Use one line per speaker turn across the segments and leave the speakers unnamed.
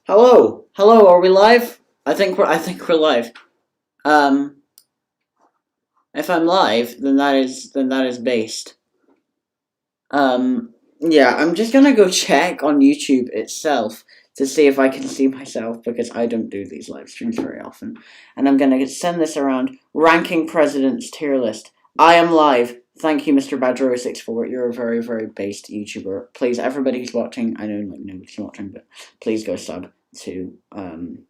Hello, are we live? I think we're live. Um, if I'm live, then that is based. Yeah, I'm just gonna go check on YouTube itself to see if I can see myself because I don't do these live streams very often. And I'm gonna send this around. Ranking Presidents tier list. I am live. Thank you, Mr. Badro64. You're a very, very based YouTuber. Please, everybody who's watching, I know nobody's watching, but please go sub to Mr.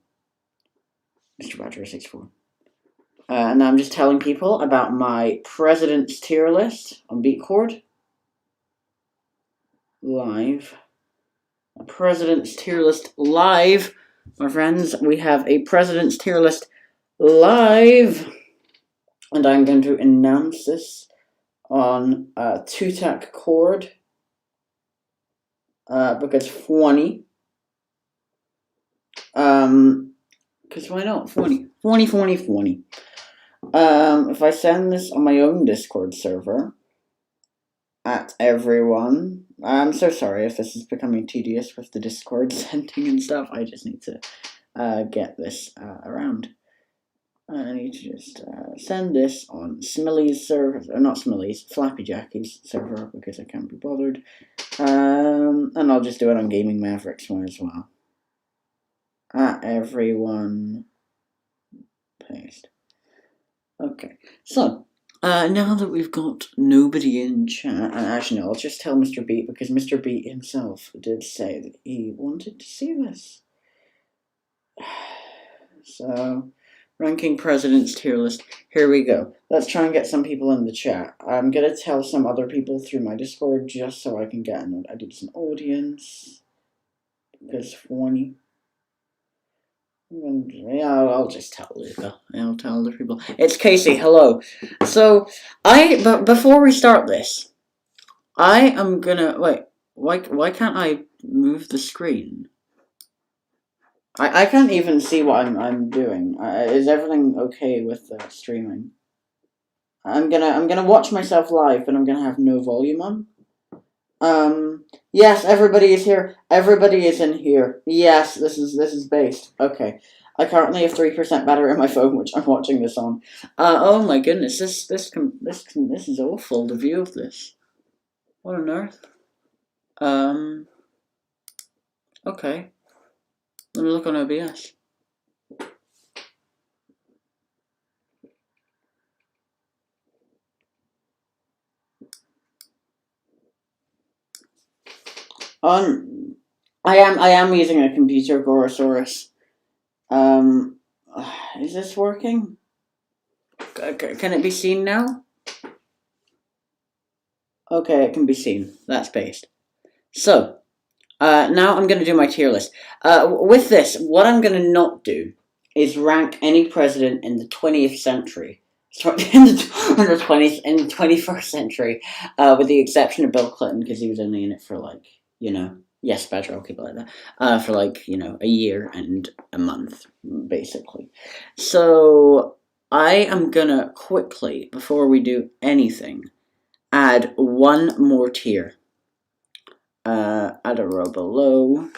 Badger64. And I'm just telling people about my President's tier list on Beatcord. Live. President's tier list live. My friends, we have a President's tier list live. And I'm going to announce this on two-tack cord. Because funny. Because why not? Funny. If I send this on my own Discord server at everyone, I'm so sorry if this is becoming tedious with the Discord sending and stuff. I just need to get this around. I need to just send this on Smilly's server, or not Smilly's, Flappy Jackie's server because I can't be bothered. And I'll just do it on Gaming Mavericks one as well. At everyone. Paste. Okay, so, now that we've got nobody in chat, and actually no, I'll just tell Mr. Beat, because Mr. Beat himself did say that he wanted to see this. So, ranking President's tier list, here we go. Let's try and get some people in the chat. I'm gonna tell some other people through my Discord, just so I can get a decent audience, because funny. Yeah, I'll just tell Luca. I'll tell other people. It's Casey. Hello. So but before we start this, I am gonna wait. Why can't I move the screen? I can't even see what I'm doing. Is everything okay with streaming? I'm gonna watch myself live, but I'm gonna have no volume on. Yes, everybody is here. Everybody is in here. Yes, this is based. Okay. I currently have 3% battery on my phone, which I'm watching this on. Oh my goodness, this is awful, the view of this. What on earth? Okay. Let me look on OBS. I am using a computer Gorosaurus. Is this working? Can it be seen now? Okay, it can be seen. That's based. So, now I'm going to do my tier list. With this, what I'm going to not do is rank any president in the 20th century. In the 21st century, with the exception of Bill Clinton, because he was only in it for, like, yes, Badger, I'll keep it like that, for, like, a year and a month, basically. So, I am gonna quickly, before we do anything, add one more tier. Add a row below,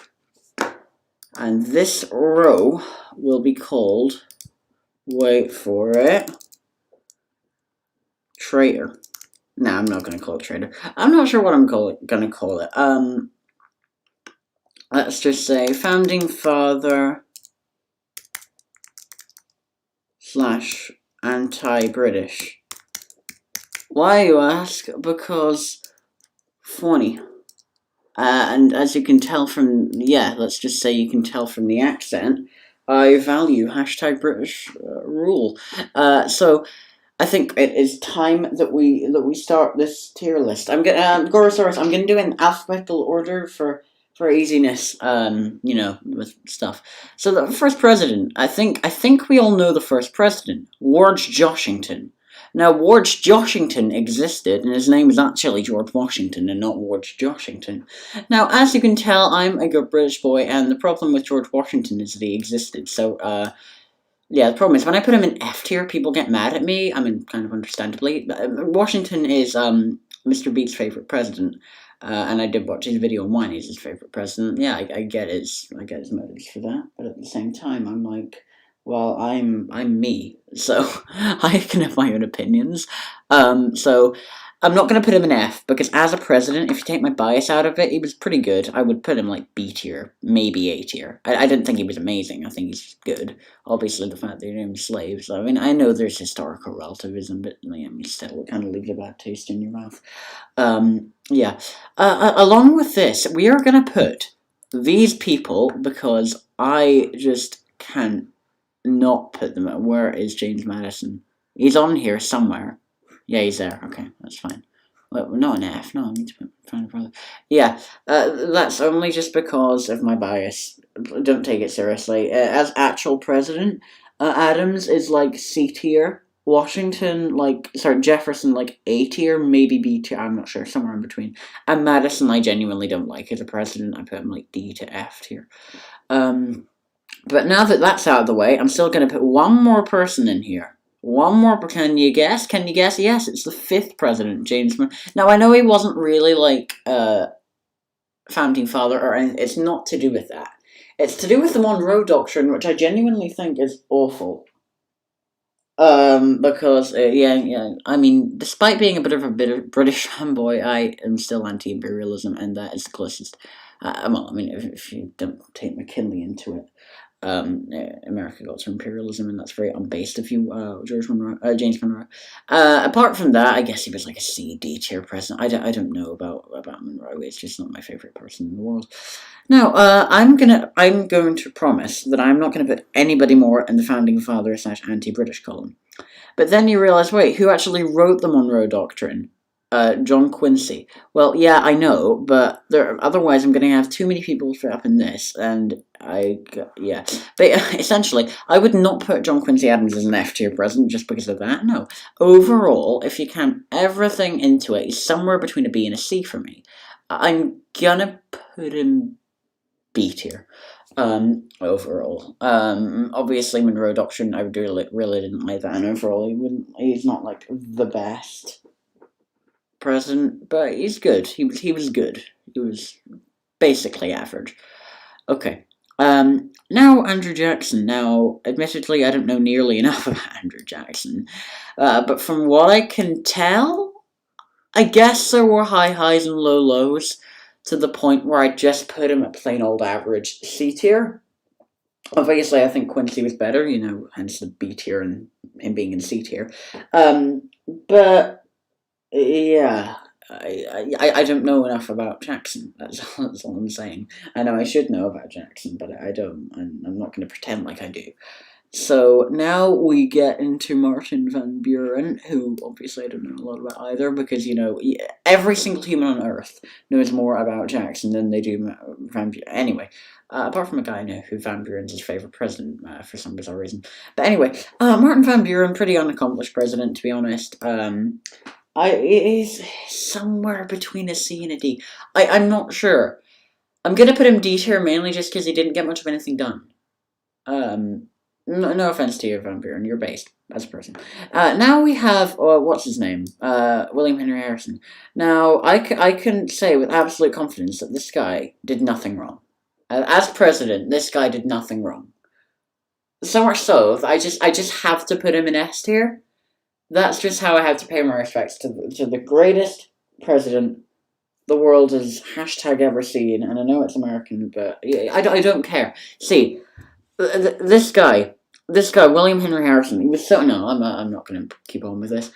and this row will be called, wait for it, traitor. No, I'm not gonna call it traitor. I'm not sure what I'm gonna call it. Let's just say founding father / anti-British. Why, you ask? Because funny. And as you can tell from, let's just say you can tell from the accent, I value #British rule. So I think it is time that we start this tier list. I'm gonna Gorosaurus. I'm gonna do it in alphabetical order for easiness. With stuff. So the first president. I think we all know the first president, George Washington. Now, George Washington existed, and his name is actually George Washington and not George Washington. Now, as you can tell, I'm a good British boy, and the problem with George Washington is that he existed. So, the problem is when I put him in F tier, people get mad at me. I mean, kind of understandably. Washington is Mr. Beat's favorite president. And I did watch his video on why he's his favorite president. Yeah, I get his motives for that, but at the same time, I'm like, well, I'm me, so I can have my own opinions. So I'm not going to put him in F, because as a president, if you take my bias out of it, he was pretty good. I would put him like B tier, maybe A tier. I didn't think he was amazing. I think he's good. Obviously, the fact that he named slaves. I mean, I know there's historical relativism, but I mean, still, it kind of leaves a bad taste in your mouth. Yeah. Along with this, we are going to put these people, because I just can't not put them at. Where is James Madison? He's on here somewhere. Yeah, he's there. Okay, that's fine. Well, not an F. No, I need to find a brother. Yeah, that's only just because of my bias. Don't take it seriously. As actual president, Adams is like C tier. Jefferson like A tier, maybe B tier. I'm not sure, somewhere in between. And Madison, I genuinely don't like as a president. I put him like D to F tier. But now that that's out of the way, I'm still going to put one more person in here. One more. Can you guess? Yes, it's the 5th president, James Monroe. Now, I know he wasn't really, like, founding father or anything. It's not to do with that. It's to do with the Monroe Doctrine, which I genuinely think is awful. Because, I mean, despite being a bit of a British fanboy, I am still anti-imperialism, and that is the closest. Well, I mean, if you don't take McKinley into it. America got to imperialism, and that's very unbased of you, James Monroe. Apart from that, I guess he was like a C, D tier president. I don't know about Monroe. It's just not my favorite person in the world. Now, I'm going to promise that I'm not going to put anybody more in the founding father / anti-British column. But then you realize, wait, who actually wrote the Monroe Doctrine? John Quincy. Well, yeah, I know, but otherwise I'm going to have too many people fit up in this, and yeah. But essentially, I would not put John Quincy Adams as an F tier president just because of that, no. Overall, if you count everything into it, he's somewhere between a B and a C for me. I'm gonna put him B tier. Overall. Obviously Monroe Doctrine, I really didn't like that, and overall he's not like the best president, but he's good. He was good. He was basically average. Okay. Now Andrew Jackson. Now, admittedly, I don't know nearly enough about Andrew Jackson, but from what I can tell, I guess there were high highs and low lows to the point where I just put him at plain old average C tier. Obviously, I think Quincy was better, hence the B tier and him being in C tier. But yeah, I don't know enough about Jackson. That's all I'm saying. I know I should know about Jackson, but I don't. I'm not going to pretend like I do. So now we get into Martin Van Buren, who obviously I don't know a lot about either, because, every single human on Earth knows more about Jackson than they do Van Buren. Anyway, apart from a guy I know who Van Buren's his favourite president for some bizarre reason. But anyway, Martin Van Buren, pretty unaccomplished president, to be honest. He's somewhere between a C and a D. I'm not sure. I'm going to put him D tier mainly just because he didn't get much of anything done. No offense to you, Van Buren. You're based as a person. Now we have, what's his name? William Henry Harrison. Now, I can say with absolute confidence that this guy did nothing wrong. As president, this guy did nothing wrong. So much so that I just have to put him in S tier. That's just how I have to pay my respects to the greatest president the world has #ever seen. And I know it's American, but I don't care. See, this guy, William Henry Harrison, he was so... No, I'm not going to keep on with this.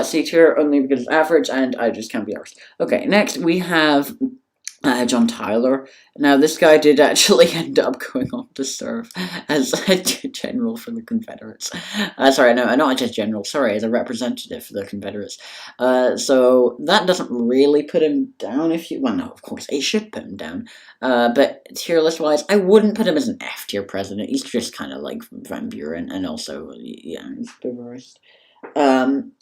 C tier only because it's average, and I just can't be arsed. Okay, next we have John Tyler. Now, this guy did actually end up going on to serve as a general for the Confederates. Sorry, no, not just general, sorry, as a representative for the Confederates. So that doesn't really put him down well, no, of course, it should put him down. But tier list-wise, I wouldn't put him as an F-tier president. He's just kind of like Van Buren, and also, yeah, he's a bit of a worst.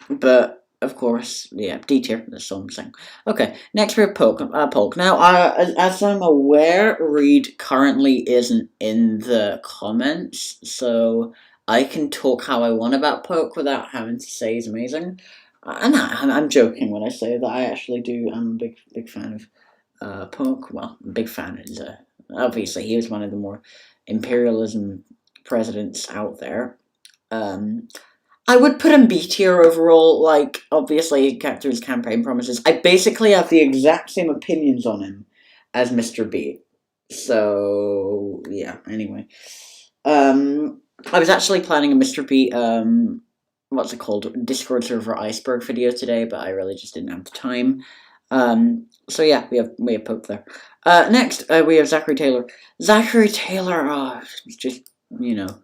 But... Of course, yeah, D tier, that's all I'm saying. Okay, next we have Polk. Now, as I'm aware, Reed currently isn't in the comments, so I can talk how I want about Polk without having to say he's amazing. And I'm joking when I say that I actually do. I'm a big fan of Polk. Well, big fan is obviously he was one of the more imperialism presidents out there. Um, I would put him B tier overall. Like, obviously, he kept to his campaign promises. I basically have the exact same opinions on him as Mr. B. So, yeah, anyway. I was actually planning a Mr. B, what's it called? Discord server iceberg video today, but I really just didn't have the time. So yeah, we have Pope there. Next, we have Zachary Taylor. Zachary Taylor, just, you know,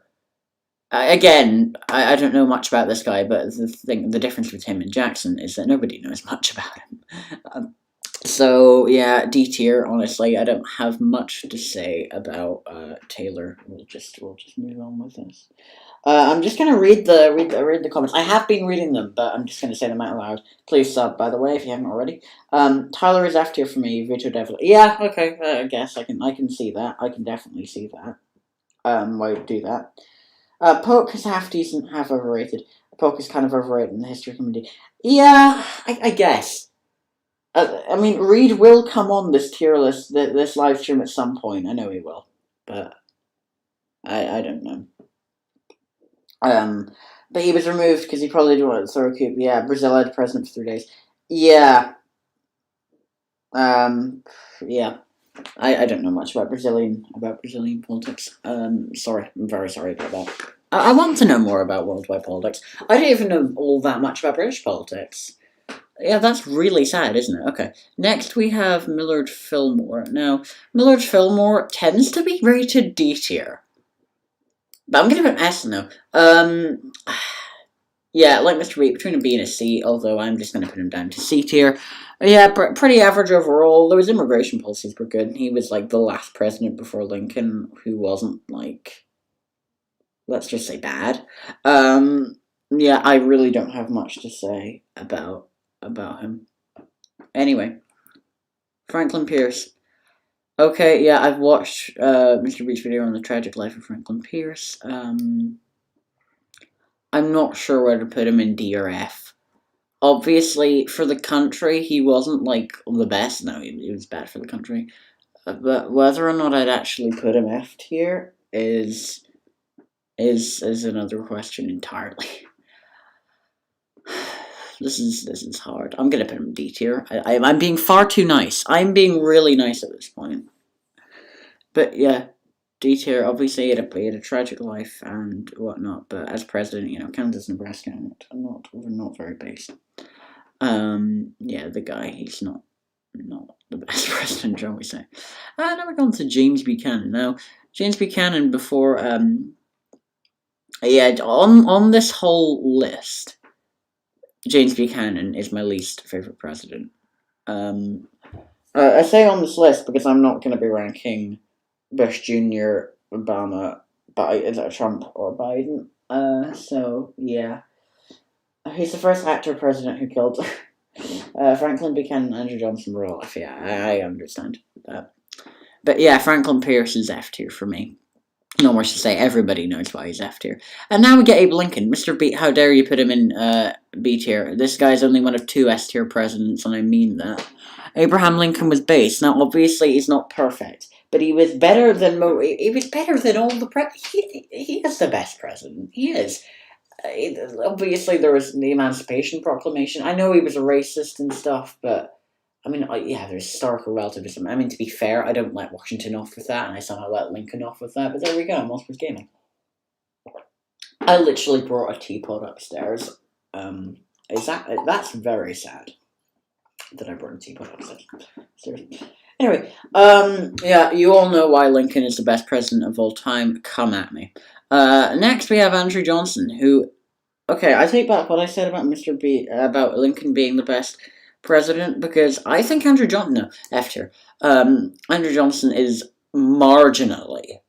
again, I don't know much about this guy, but the difference with him and Jackson is that nobody knows much about him. So yeah, D tier. Honestly, I don't have much to say about Taylor. We'll just move on with this. I'm just gonna read the comments. I have been reading them, but I'm just gonna say them out loud. Please sub, by the way, if you haven't already. Tyler is F tier for me. Vito definitely. Yeah, okay. I guess I can see that. I can definitely see that. Why do that? Polk is half decent, half overrated. Polk is kind of overrated in the history community. Yeah, I guess. I mean, Reed will come on this tier list, this live stream at some point. I know he will, but I don't know. But he was removed because he probably didn't want to throw a coup. Yeah, Brazil had a president for 3 days. Yeah. Yeah. I don't know much about Brazilian politics. Sorry, I'm very sorry about that. I want to know more about worldwide politics. I don't even know all that much about British politics. Yeah, that's really sad, isn't it? Okay. Next, we have Millard Fillmore. Now, Millard Fillmore tends to be rated D tier. But I'm going to put an S now. Yeah, like Mr. B, between a B and a C, although I'm just going to put him down to C tier. Yeah, pretty average overall. Though his immigration policies were good. He was, like, the last president before Lincoln who wasn't, like, let's just say bad. Yeah, I really don't have much to say about him. Anyway, Franklin Pierce. Okay, yeah, I've watched Mr. B's video on the tragic life of Franklin Pierce. I'm not sure where to put him in D or F. Obviously, for the country, he wasn't, like, the best. No, he was bad for the country. But whether or not I'd actually put him F tier is another question entirely. This is hard. I'm gonna put him D tier. I'm being far too nice. I'm being really nice at this point. But yeah, D tier. Obviously, he had a tragic life and whatnot. But as president, you know, Kansas, Nebraska, we're not very based. Yeah, the guy, he's not the best president, shall we say? Now we're going to James Buchanan. Now, James Buchanan before yeah, on this whole list, James Buchanan is my least favorite president. I say on this list because I'm not going to be ranking Bush Jr., Obama, Trump, or Biden. So yeah, he's the first actor president who killed Franklin Buchanan, Andrew Johnson were all F. Yeah, I understand that. But yeah, Franklin Pierce is F tier for me. No more to say. Everybody knows why he's F tier. And now we get Abe Lincoln. Mr. B, how dare you put him in B tier? This guy's only one of 2 S tier presidents, and I mean that. Abraham Lincoln was base. Now, obviously, he's not perfect, but he was better than all the he is the best president. He is. Obviously, there was the Emancipation Proclamation. I know he was a racist and stuff, but I mean, yeah, there's historical relativism. I mean, to be fair, I don't let Washington off with that, and I somehow let Lincoln off with that, but there we go, I'm Oscar's gaming. I literally brought a teapot upstairs. That's very sad that I brought a teapot upstairs. Seriously. Anyway, yeah, you all know why Lincoln is the best president of all time. Come at me. Next we have Andrew Johnson, who, okay, I take back what I said about Mr. B, about Lincoln being the best president, because I think Andrew Johnson, no, F tier. Andrew Johnson is marginally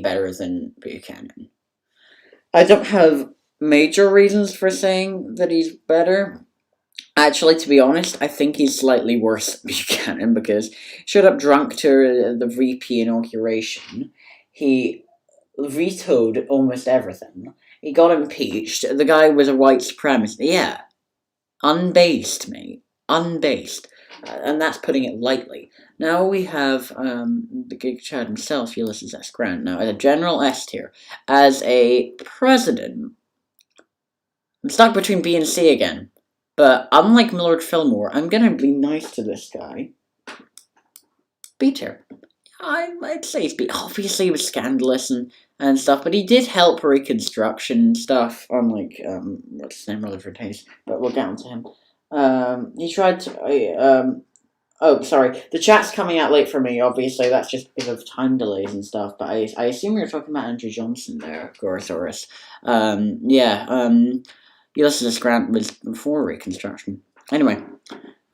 better than Buchanan. I don't have major reasons for saying that he's better. Actually, to be honest, I think he's slightly worse than Buchanan, because he showed up drunk to the VP inauguration. He vetoed almost everything. He got impeached. The guy was a white supremacist. Yeah. Unbased, mate. Unbased. And that's putting it lightly. Now we have the Gig Chad himself, Ulysses S. Grant. Now, as a General S tier, as a president, I'm stuck between B and C again. But unlike Millard Fillmore, I'm gonna be nice to this guy. B tier. I'd say he's B. Obviously, he was scandalous and stuff, but he did help Reconstruction and stuff, unlike, what's his name, Rutherford Hayes, but we'll get on to him. He tried to, oh, sorry, the chat's coming out late for me, obviously, that's just because of time delays and stuff, but I assume you're talking about Andrew Johnson there, Gorosaurus. Ulysses S. Grant was before Reconstruction. Anyway.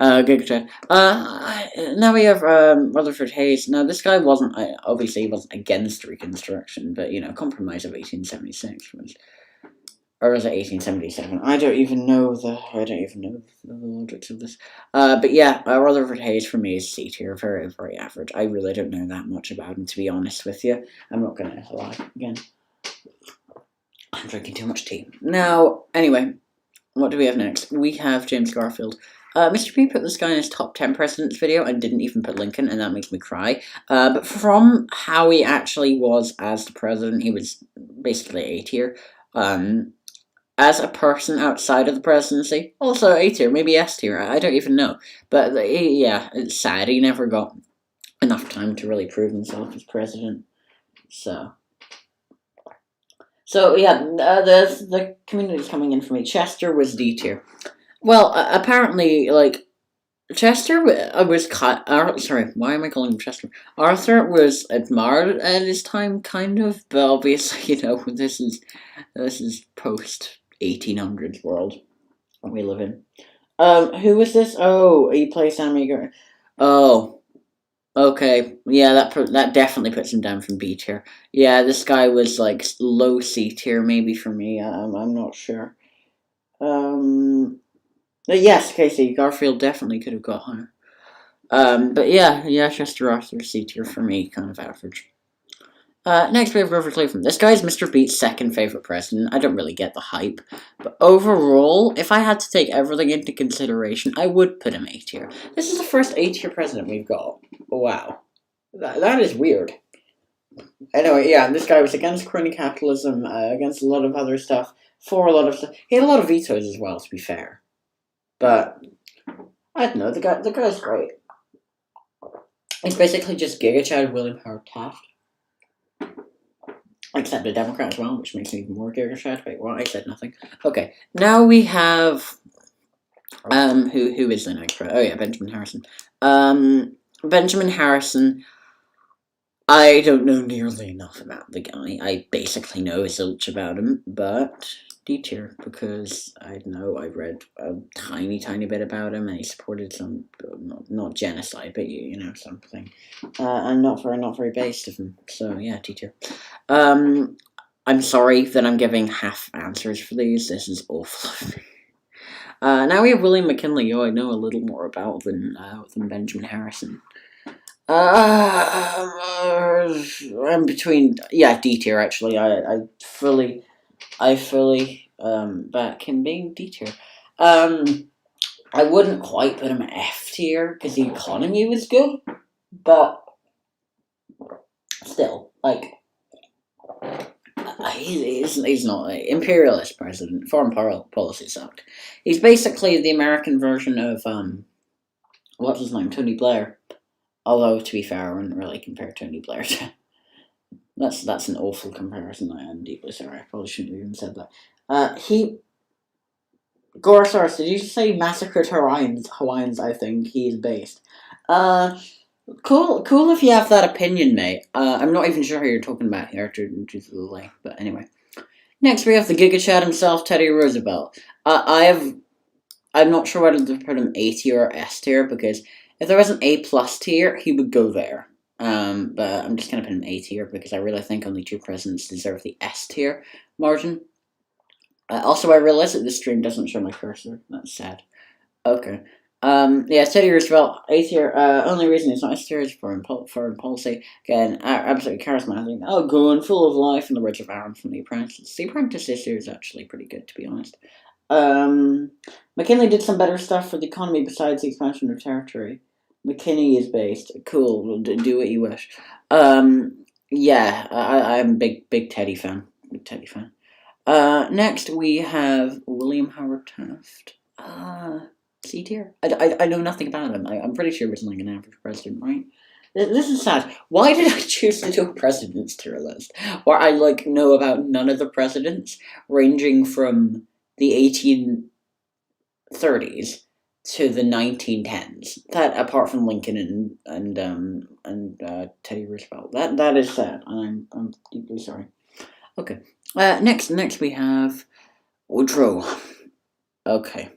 Gig Chad. Now we have Rutherford Hayes. Now this guy wasn't obviously he wasn't against Reconstruction, but Compromise of 1876 was, or was it 1877? I don't even know the logics of this. But yeah, Rutherford Hayes for me is C tier, very very average. I really don't know that much about him, to be honest with you. I'm not gonna lie again. I'm drinking too much tea. Now, anyway, what do we have next? We have James Garfield. Mr. P put this guy in his top 10 presidents video and didn't even put Lincoln, and that makes me cry. But from how he actually was as the president, he was basically A tier. As a person outside of the presidency, also A tier, maybe S tier, I don't even know. But yeah, it's sad, he never got enough time to really prove himself as president. So yeah, the community's coming in for me. Chester was D tier. Well, apparently, Chester was sorry, why am I calling him Chester? Arthur was admired at his time, kind of, but obviously, this is post 1800s world we live in. Who was this? Oh, he plays Sammy Gurr. Oh, okay, yeah, that definitely puts him down from B tier. Yeah, this guy was low C tier, maybe for me. I'm not sure. Yes, Casey, Garfield definitely could have got higher. But yeah, Chester Arthur C tier for me, kind of average. Next we have Grover Cleveland. This guy's Mr. Beat's second favorite president. I don't really get the hype, but overall, if I had to take everything into consideration, I would put him A tier. This is the first A tier president we've got. Wow, that is weird. Anyway, yeah, this guy was against crony capitalism, against a lot of other stuff, for a lot of stuff. He had a lot of vetoes as well, to be fair. But I don't know, the guy's great. He's basically just Giga Chad William Howard Taft. Except a Democrat as well, which makes him even more Giga Chad. Wait, what? I said nothing. Okay, now we have who is the next? Oh yeah, Benjamin Harrison. Benjamin Harrison. I don't know nearly enough about the guy. I basically know zilch about him, but D tier, because I know I read a tiny bit about him, and he supported some, not genocide, but something, and not very based of him. So yeah, D tier. I'm sorry that I'm giving half answers for these. This is awful. Now we have William McKinley, who I know a little more about than Benjamin Harrison. I'm between D tier actually. I fully back him being D tier. I wouldn't quite put him F tier because the economy was good, but still, he's not an imperialist president. Foreign policy sucked. He's basically the American version of what's his name, Tony Blair. Although, to be fair, I wouldn't really compare Tony Blair to... That's an awful comparison. I am deeply sorry. I probably shouldn't have even said that. Gorosaurus, did you say massacred Hawaiians, I think he is based. Cool if you have that opinion, mate. I'm not even sure who you're talking about here, due to the delay. But anyway. Next, we have the Giga Chad himself, Teddy Roosevelt. I'm not sure whether to put him A tier or S tier, because if there was an A+ tier, he would go there. But I'm just going to put him A tier because I really think only two presidents deserve the S tier margin. Also, I realize that this stream doesn't show my cursor. That's sad. Okay. Yeah, Teddy Roosevelt, A tier. Only reason it's not S tier is foreign policy. Again, absolutely charismatic, outgoing, full of life, and the rich of Aaron from The Apprentice. The Apprentice this year is actually pretty good, to be honest. McKinley did some better stuff for the economy besides the expansion of territory. McKinney is based. Cool. Do what you wish. Yeah, I'm a big Teddy fan. Big Teddy fan. Next we have William Howard Taft. C tier. I know nothing about him. I'm pretty sure he was like an average president, right? This is sad. Why did I choose to do a president's tier list? Where I know about none of the presidents, ranging from the 1830s to the 1910s. That, apart from Lincoln and Teddy Roosevelt. That is sad. I'm deeply sorry. Okay. Next we have Woodrow. Okay.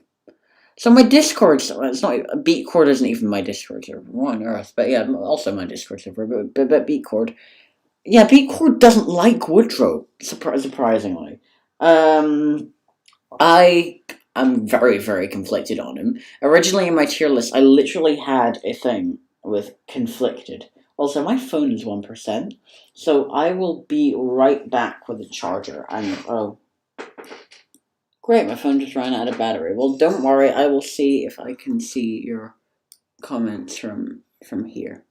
So my Discord, it's not, Beatcord isn't even my Discord server. What on earth? But yeah, also my Discord server, but Beatcord. Yeah, Beatcord doesn't like Woodrow, surprisingly. I'm very, very conflicted on him. Originally in my tier list, I literally had a thing with conflicted. Also, my phone is 1%, so I will be right back with a charger. Oh. Great, my phone just ran out of battery. Well, don't worry, I will see if I can see your comments from here.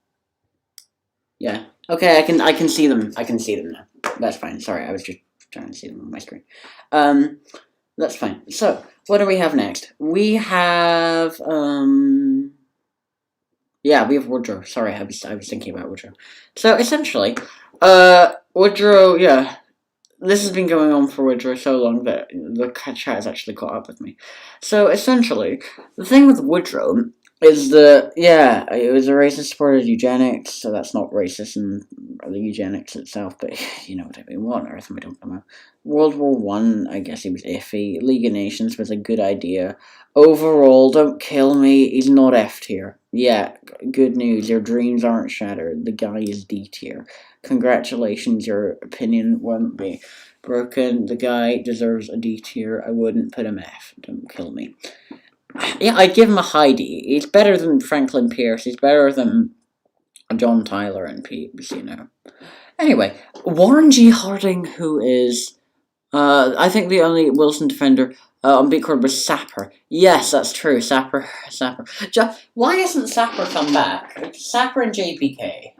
Yeah. Okay, I can see them. I can see them now. That's fine. Sorry, I was just trying to see them on my screen. That's fine. So, what do we have next? We have yeah, we have Woodrow. Sorry, I was thinking about Woodrow. So essentially, Woodrow, yeah. This has been going on for Woodrow so long that the chat has actually caught up with me. So essentially, the thing with Woodrow is that, yeah, it was a racist supporter of eugenics, so that's not racist in the eugenics itself, but you know what I mean. What on earth am I talking about? World War One, I guess he was iffy. League of Nations was a good idea. Overall, don't kill me, he's not F tier. Yeah, good news, your dreams aren't shattered. The guy is D tier. Congratulations, your opinion won't be broken. The guy deserves a D tier. I wouldn't put him F. Don't kill me. Yeah, I'd give him a high D. He's better than Franklin Pierce. He's better than John Tyler and Pepys, you know. Anyway, Warren G. Harding, who is, I think the only Wilson defender on Beatcord was Sapper. Yes, that's true. Sapper. Why hasn't Sapper come back? Sapper and JPK.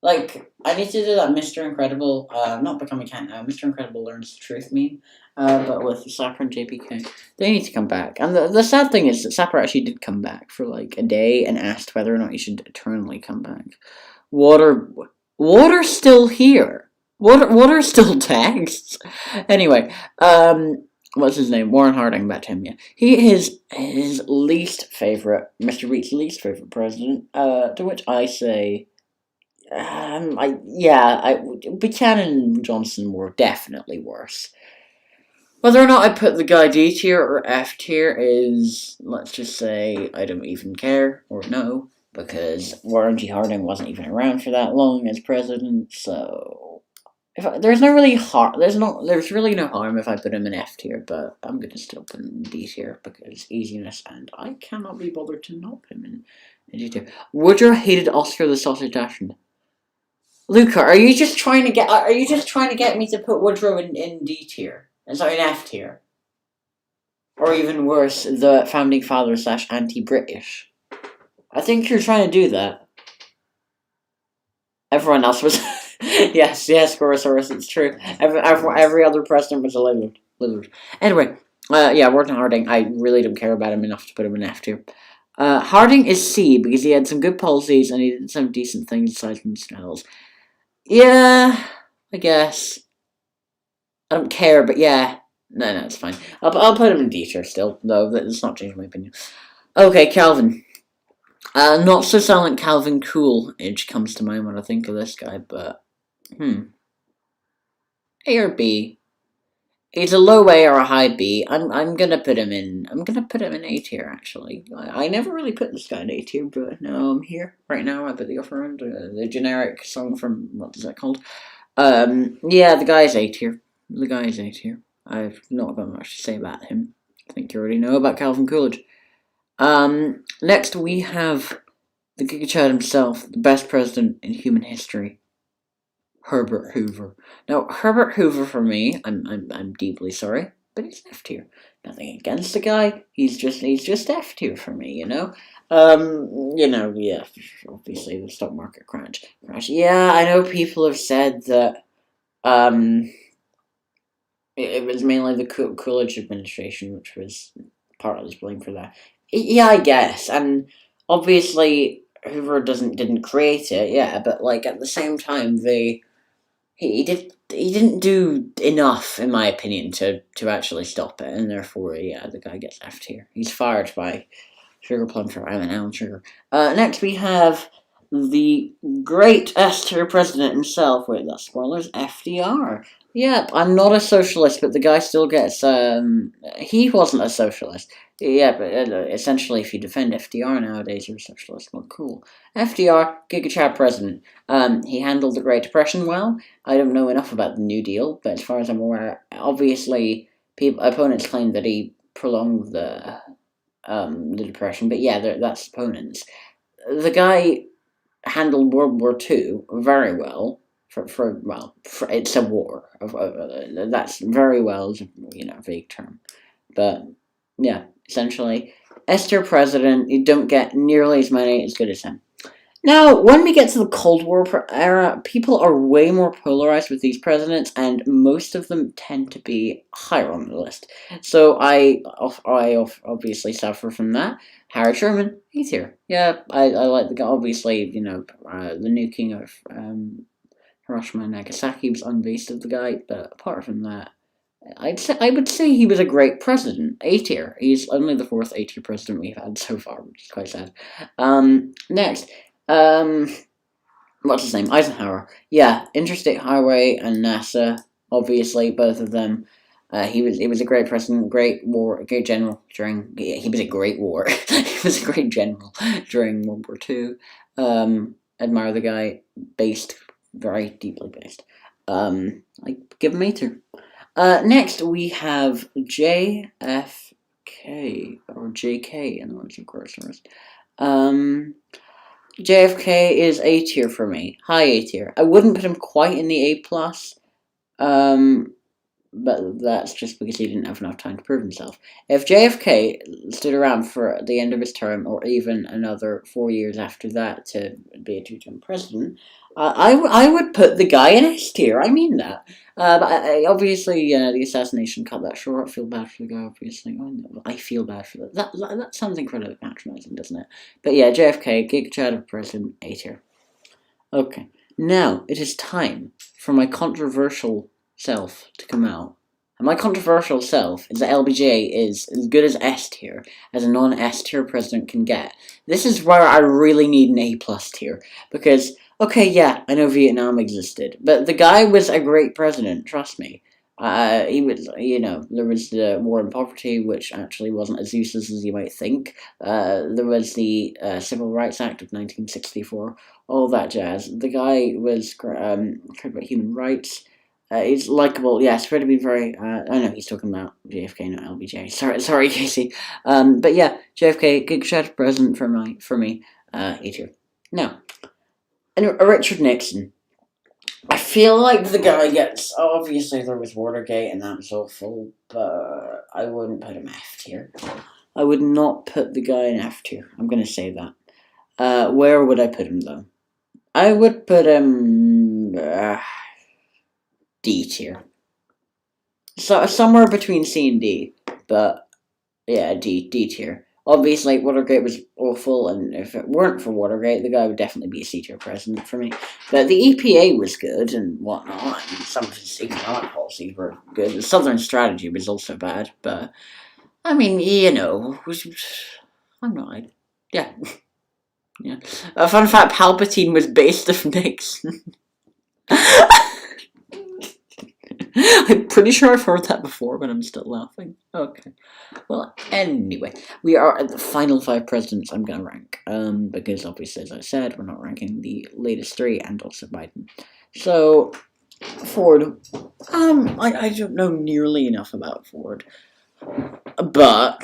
I need to do that Mr. Incredible, not Becoming Cat now, Mr. Incredible Learns the Truth meme, but with Sapper and JPK. They need to come back. And the sad thing is that Sapper actually did come back for a day and asked whether or not he should eternally come back. Water's still here. Water still texts. Anyway, what's his name? Warren Harding, back to him, yeah. He is his least favorite, Mr. Reed's least favorite president, to which I say, Buchanan and Johnson were definitely worse. Whether or not I put the guy D tier or F tier is, let's just say, I don't even care, or no, because Warren G. Harding wasn't even around for that long as president, so there's really no harm if I put him in F tier, but I'm gonna still put him in D tier because easiness, and I cannot be bothered to not put him in D tier. Woodrow hated Oscar the Sausage Dachshund. Luca, are you just trying to get me to put Woodrow in D tier? Sorry, in F tier? Or even worse, the founding father / anti-British? I think you're trying to do that. Everyone else was yes, Gorosaurus, it's true. Every other president was a lizard. Anyway, yeah, Warren Harding, I really don't care about him enough to put him in F tier. Harding is C because he had some good policies and he did some decent things aside from styles. Yeah, I guess. I don't care, but yeah. No, it's fine. I'll put him in D tier still, though. That's not changing my opinion. Okay, Calvin. Not so silent Calvin Coolidge comes to mind when I think of this guy, but A or B. He's a low A or a high B. I'm gonna put him in A tier actually. I never really put this guy in A tier, but now I'm here right now. I put the offer in the generic song from what is that called? Yeah, the guy's A tier. I've not got much to say about him. I think you already know about Calvin Coolidge. Next we have the Giga Chad himself, the best president in human history, Herbert Hoover. Now, Herbert Hoover for me, I'm deeply sorry, but he's F tier. Nothing against the guy. He's just F tier for me, you know. Yeah, obviously the stock market crash. Yeah, I know people have said that it was mainly the Coolidge administration which was partly blamed for that. Yeah, I guess, and obviously Hoover didn't create it, yeah, but like at the same time he didn't do enough, in my opinion, to actually stop it, and therefore, yeah, the guy gets left here. He's fired by Sugar Plum for Alan Sugar. Next we have the great S tier president himself. Wait, that's spoilers. FDR. Yep, I'm not a socialist, but the guy still gets. He wasn't a socialist. Yeah, but essentially, if you defend FDR nowadays, you're a socialist. Well, cool. FDR, Giga Chad president. He handled the Great Depression well. I don't know enough about the New Deal, but as far as I'm aware, obviously, opponents claim that he prolonged the Depression. But yeah, that's opponents. The guy handled World War II very well. For it's a war. That's very well, vague term, but yeah, essentially, S tier president. You don't get nearly as many as good as him. Now, when we get to the Cold War era, people are way more polarized with these presidents, and most of them tend to be higher on the list. So I obviously suffer from that. Harry Truman, he's here. Yeah, I like the guy. Obviously, the nuking of Hiroshima and Nagasaki was unbased of the guy, but apart from that, I would say he was a great president. A tier. He's only the fourth A tier president we've had so far, which is quite sad. Next. What's his name? Eisenhower. Yeah, Interstate Highway and NASA. Obviously, both of them. He was a great president, great general during. Yeah, he was a great war. He was a great general during World War II. Admire the guy. Very deeply based. I give him a tier. Next we have JFK or JK in the words of course. JFK is A tier for me. High A tier. I wouldn't put him quite in the A plus. But that's just because he didn't have enough time to prove himself. If JFK stood around for the end of his term, or even another 4 years after that to be a two-term president, I would put the guy in S tier. I mean that. But obviously, the assassination cut that short. I feel bad for the guy, obviously. I feel bad for that. That sounds incredibly patronizing, doesn't it? But yeah, JFK, Giga Chad of President, A tier. Okay, now it is time for my controversial self to come out. And my controversial self is that LBJ is as good as S tier as a non-S tier president can get. This is where I really need an A plus tier, because okay, yeah, I know Vietnam existed, but the guy was a great president, trust me. He was, there was the war on poverty, which actually wasn't as useless as you might think. There was the Civil Rights Act of 1964, all that jazz. The guy was cared about human rights. He's likable, yeah, spread to be very, I know he's talking about JFK, not LBJ, sorry, Casey, but yeah, JFK, Giga Chad president for me, A tier. Now, and Richard Nixon, I feel like the guy gets, obviously there was Watergate and that was awful, but I wouldn't put him F tier. I would not put the guy in F tier, I'm gonna say that. Where would I put him though? I would put him, D tier. So somewhere between C and D, but yeah, D tier. Obviously, Watergate was awful, and if it weren't for Watergate, the guy would definitely be a C tier president for me. But the EPA was good and whatnot, and some of his economic policies were good. The Southern strategy was also bad, but I mean, I'm not. Yeah. Yeah. A fun fact: Palpatine was based off Nixon. I'm pretty sure I've heard that before, but I'm still laughing. Okay. Well, anyway, we are at the final 5 presidents I'm going to rank. Because obviously, as I said, we're not ranking the latest 3 and also Biden. So, Ford. I don't know nearly enough about Ford. But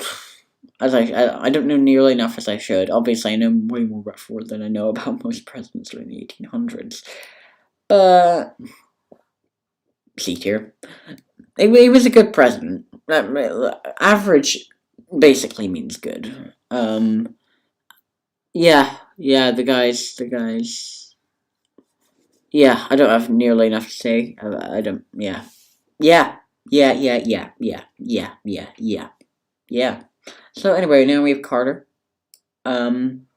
I don't know nearly enough as I should. Obviously, I know way more about Ford than I know about most presidents during the 1800s. But C tier. He was a good president. Average basically means good. Yeah, the guys. Yeah, I don't have nearly enough to say. I don't. Yeah, yeah, yeah. So anyway, now we have Carter. I'm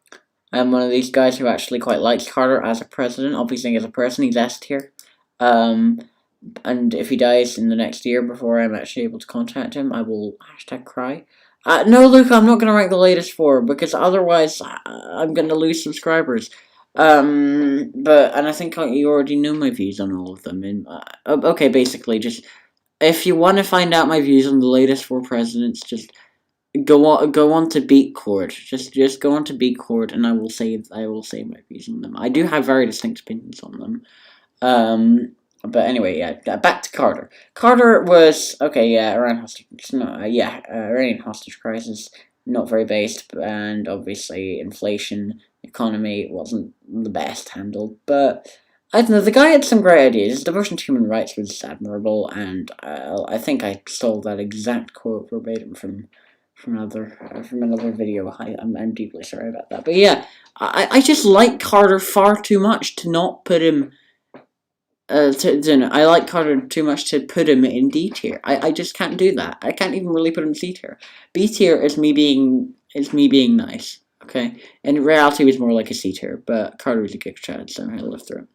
one of these guys who actually quite likes Carter as a president. Obviously, as a person, he's S tier. And if he dies in the next year before I'm actually able to contact him, I will #cry. No, Luke, I'm not gonna rank the latest four because otherwise I'm gonna lose subscribers. And I think you already know my views on all of them. And okay, basically, just if you want to find out my views on the latest four presidents, just go on to Beat Court. Just go on to Beat Court, and I will say my views on them. I do have very distinct opinions on them. But anyway, yeah, back to Carter. Carter was okay, yeah, Iran hostage, Iranian hostage crisis, not very based, and obviously inflation, economy wasn't the best handled. But I don't know, the guy had some great ideas. His devotion to human rights was admirable, and I think I stole that exact quote verbatim from another video. I'm deeply sorry about that. But yeah, I just like Carter far too much to not put him. I like Carter too much to put him in D tier. I just can't do that. I can't even really put him in C tier. B tier is me being nice. Okay, in reality, it was more like a C tier, but Carter was a good child, so I lived through it.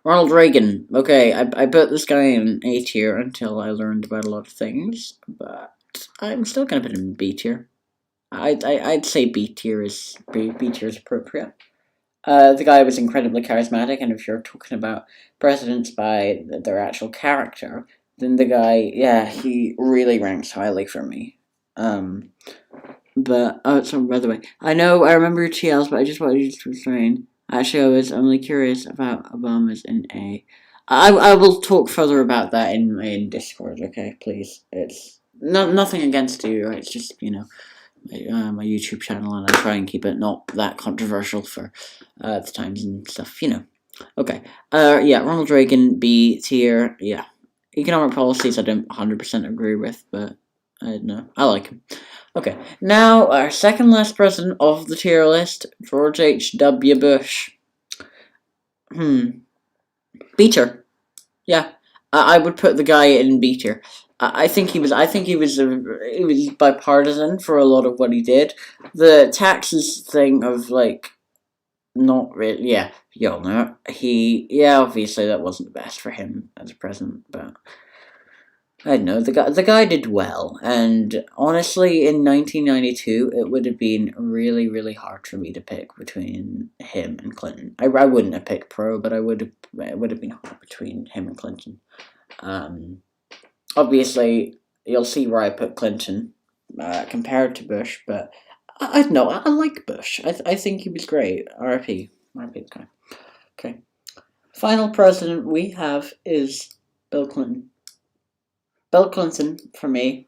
Ronald Reagan. Okay, I put this guy in A tier until I learned about a lot of things, but I'm still gonna put him in B tier. I'd say B tier is appropriate. The guy was incredibly charismatic, and if you're talking about presidents by their actual character, then the guy, yeah, he really ranks highly for me. So by the way, I remember your TLs, but I just wanted you to explain. Actually, I was only curious about Obama's in A. I will talk further about that in Discord. Okay, please. It's nothing against you. It's just my YouTube channel, and I try and keep it not that controversial for the times and stuff. Okay. Yeah, Ronald Reagan, B tier. Yeah, economic policies I don't 100% agree with, but I like him. Okay, now our second last president of the tier list, George H.W. Bush. B tier. Yeah, I would put the guy in B tier. I think he was bipartisan for a lot of what he did. The taxes thing of not really. Yeah, you all know obviously that wasn't the best for him as a president, but I don't know, the guy did well, and honestly, in 1992, it would have been really, really hard for me to pick between him and Clinton. I wouldn't have picked Pro, but it would have been hard between him and Clinton. Obviously, you'll see where I put Clinton compared to Bush, but I don't know. I like Bush. I think he was great. R.I.P. R.I.P. guy. Okay. Final president we have is Bill Clinton. Bill Clinton, for me,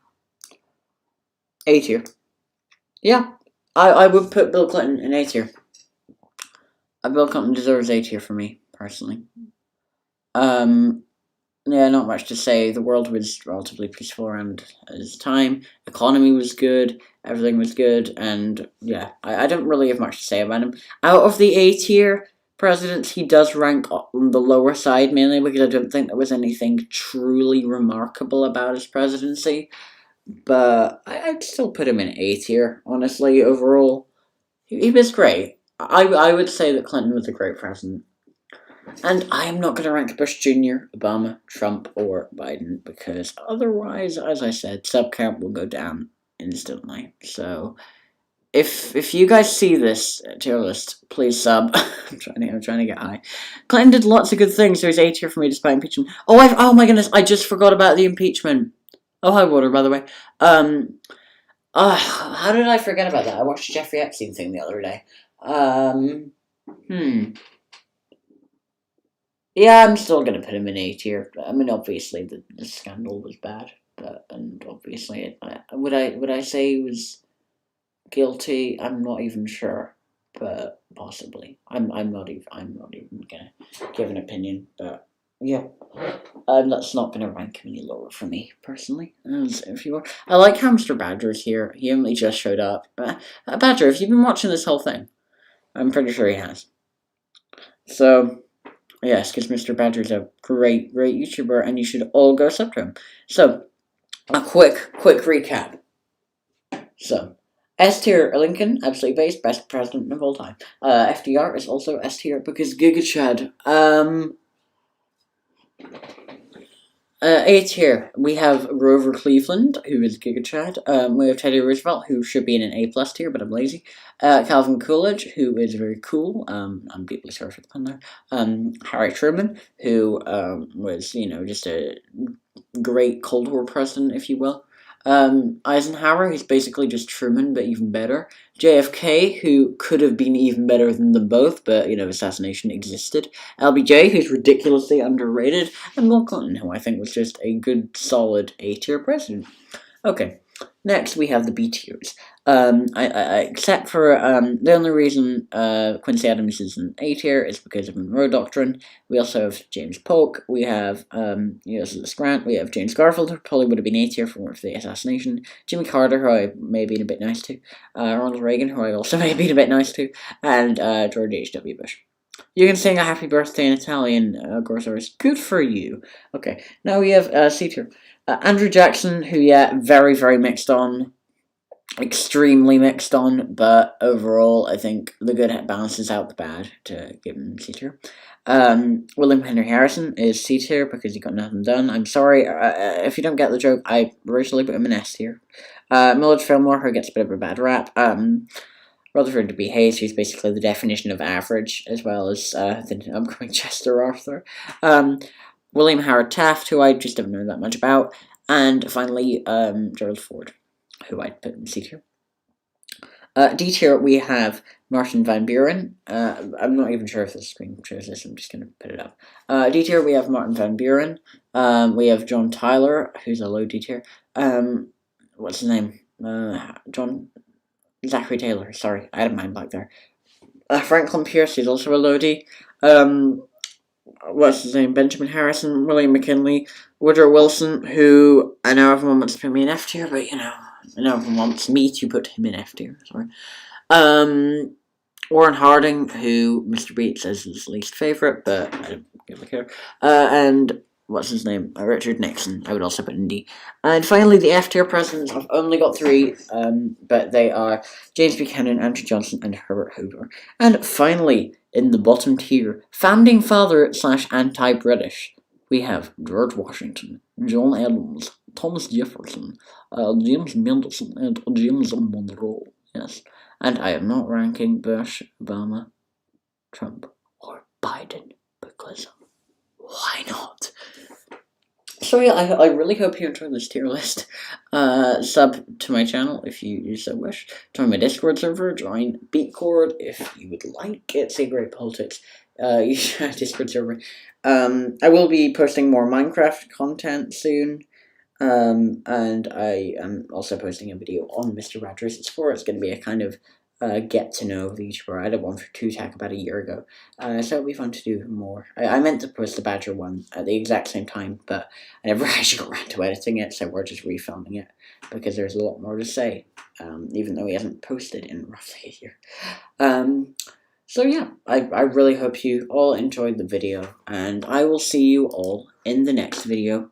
A tier. Yeah, I would put Bill Clinton in A tier. Bill Clinton deserves A tier for me, personally. Yeah, not much to say. The world was relatively peaceful around his time. Economy was good. Everything was good. And yeah, I don't really have much to say about him. Out of the A tier presidents, he does rank on the lower side, mainly because I don't think there was anything truly remarkable about his presidency. But I'd still put him in A tier, honestly, overall. He was great. I would say that Clinton was a great president. And I am not going to rank Bush Jr., Obama, Trump, or Biden, because otherwise, as I said, sub count will go down instantly. So, if you guys see this tier list, please sub. I'm trying to get high. Clinton did lots of good things, so he's A tier for me despite impeachment. Oh my goodness, I just forgot about the impeachment. Oh, high water, by the way. How did I forget about that? I watched the Jeffrey Epstein thing the other day. Yeah, I'm still gonna put him in A tier. I mean, obviously the scandal was bad, and obviously would I say it was guilty. I'm not even sure, but possibly. I'm not even gonna give an opinion, but yeah. That's not gonna rank him any lower for me personally. As if you were, I like Hamster Badger's here. He only just showed up. Badger, if you've been watching this whole thing, I'm pretty sure he has. So yes, because Mr. Badger's a great YouTuber, and you should all go sub to him. So a quick recap. So, S tier Lincoln, absolutely based, best president of all time. FDR is also S tier because Giga Chad. A tier, we have Grover Cleveland, who is Giga Chad. We have Teddy Roosevelt, who should be in an A+ tier, but I'm lazy. Calvin Coolidge, who is very cool. I'm deeply sorry for the pun there. Harry Truman, who was, just a great Cold War president, if you will. Eisenhower, who's basically just Truman, but even better. JFK, who could have been even better than them both, but, assassination existed. LBJ, who's ridiculously underrated. And Bill Clinton, who I think was just a good, solid A-tier president. Okay, next we have the B tiers. Except for the only reason Quincy Adams is an A tier is because of Monroe Doctrine. We also have James Polk. We have Ulysses Grant. We have James Garfield, who probably would have been A tier for the assassination. Jimmy Carter, who I may have been a bit nice to. Ronald Reagan, who I also may have been a bit nice to. And George H.W. Bush. You can sing a happy birthday in Italian, Gorsaurus. Good for you. Okay, now we have C tier. Andrew Jackson, who, very, very mixed on. Extremely mixed on, but overall, I think the good balances out the bad to give him C tier. William Henry Harrison is C tier because he got nothing done. I'm sorry, if you don't get the joke, I originally put him in S tier. Millard Fillmore, who gets a bit of a bad rap. Rutherford B. Hayes, who's basically the definition of average, as well as the upcoming Chester Arthur. William Howard Taft, who I just don't know that much about. And finally, Gerald Ford, who I'd put in C tier. D tier, we have Martin Van Buren. I'm not even sure if the screen shows this, I'm just going to put it up. D tier, we have Martin Van Buren. We have John Tyler, who's a low D tier. What's his name? Zachary Taylor, sorry, I had a mind blank there. Franklin Pierce, who's also a low D. What's his name? Benjamin Harrison, William McKinley, Woodrow Wilson, who I know everyone wants to put me in F tier, but I know everyone wants me to put him in F tier, sorry. Warren Harding, who Mr. Beat says is his least favourite, but I don't really care. And what's his name? Richard Nixon, I would also put in D. And finally, the F tier presidents, I've only got 3, but they are James Buchanan, Andrew Johnson, and Herbert Hoover. And finally, in the bottom tier, founding father / anti-British, we have George Washington, John Adams, Thomas Jefferson, James Madison, and James Monroe. Yes, and I am not ranking Bush, Obama, Trump, or Biden because why not? So yeah, I really hope you enjoyed this tier list. Sub to my channel if you so wish. Join my Discord server. Join Beatcord if you would like. It's a great politics. Discord server. I will be posting more Minecraft content soon. And I am also posting a video on Mr. Rogers. It's going to be a kind of get to know the YouTuber. I did one for 2Tech about a year ago, so it'll be fun to do more. I meant to post the Badger one at the exact same time, but I never actually got around to editing it, so we're just refilming it because there's a lot more to say, even though he hasn't posted in roughly a year. So yeah, I really hope you all enjoyed the video, and I will see you all in the next video.